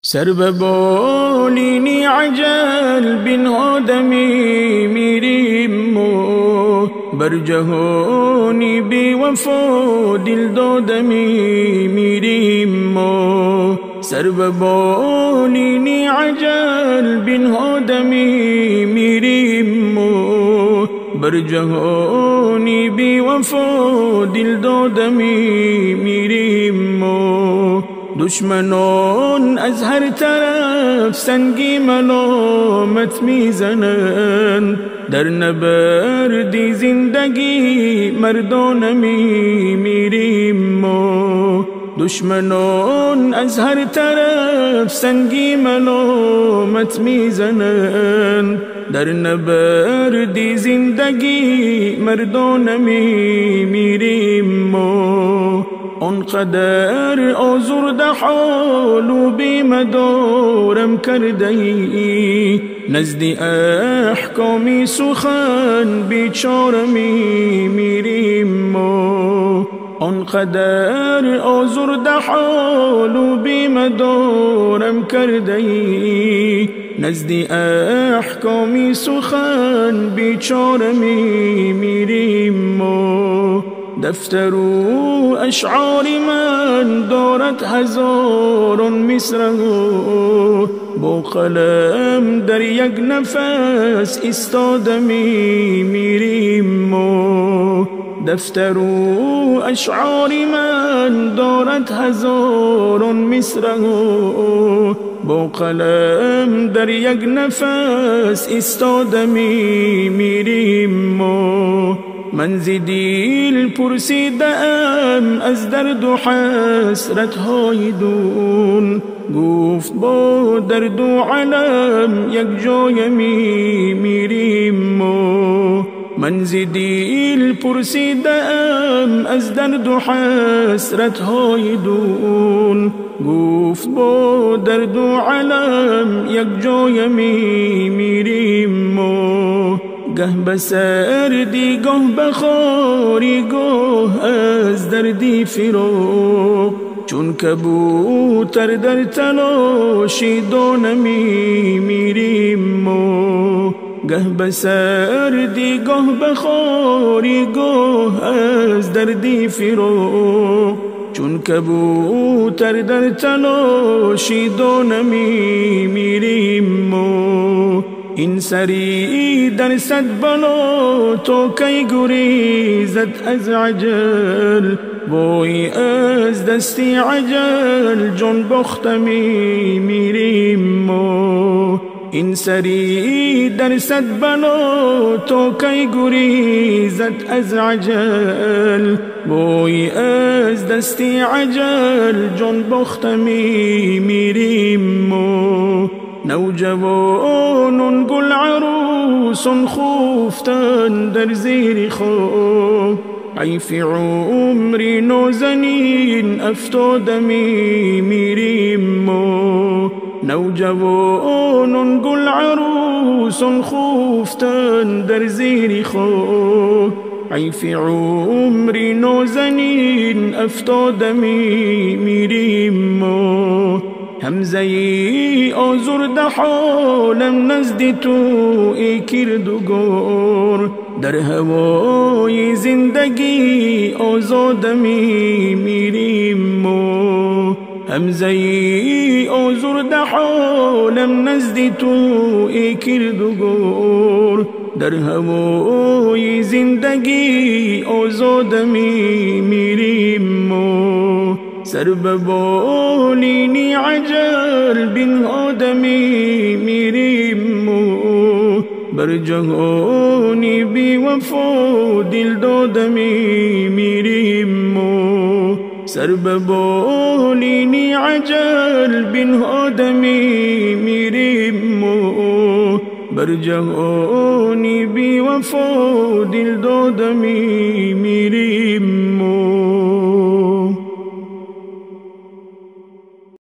سر ببالینی عجل بین آدمی میریم و بر جهانی بی وفا دل دادمی میریم و سر ببالینی عجل بین آدمی میریم و بر جهانی بی وفا دل دادمی میریم و دشمنان از هر طرف سنگی ملامت میزنند در نبردی زندگی مردانمی میریم و دشمنان از هر طرف سنگی ملامت میزنند در نبردی زندگی مردانمی میریم و آنقدر آزرده حال و بیمدارم کرده ای نزد احکامی سخن بیچارمی میریم و آنقدر آزرده حال و بیمدارم کرده ای نزد احکامی سخن بیچارمی میریم و دفتر و اشعار من دارد هزاران مصرع با قلم در یک نفس ایستادمی میریم و دفتر و اشعار من دارد هزاران مصرع با قلم در یک نفس ایستادمی میریم و من ز دل پرسیدم از درد و حسرت های دون گفت با درد و علم یک جای میریم و من ز دل پرسیدم از درد و حسرت های دون گفت با درد و علم یک جای میریم و گه بسردی گه بخاری گه از دردی فراق چون کبوتر در تلاشی دانمی میریم و گه بسردی گه بخاری گه از دردی فراق چون کبوتر در تلاشی دانمی میریم و این سری در صد بلا تو کی گریزد از عجل وای از دستی عجل جان باختمی میریم و این سری در صد بلا تو کی گریزد از عجل وای از دستی عجل جان باختمی میریم و نوجوان گل عروس خفتن در زیر خواب عیف عمری نازنین افتادمی میریم و نوجوان گل عروس خفتن در زیر خواب عیف عمری نازنین افتادمی میریم و همزه ای آزرده حالم نزد تو ای کردگار در هوای زندگی آزادمی میریم و همزه ای آزرده حالم نزد تو ای کردگار در هوای زندگی آزادمی میریم و سر ببالینی عجل بین آدمی میریم و بر جهانی بی وفا دل دادمی میریم و سر ببالینی عجل بین آدمی میریم و بر جهانی بی وفا دل دادمی میریم و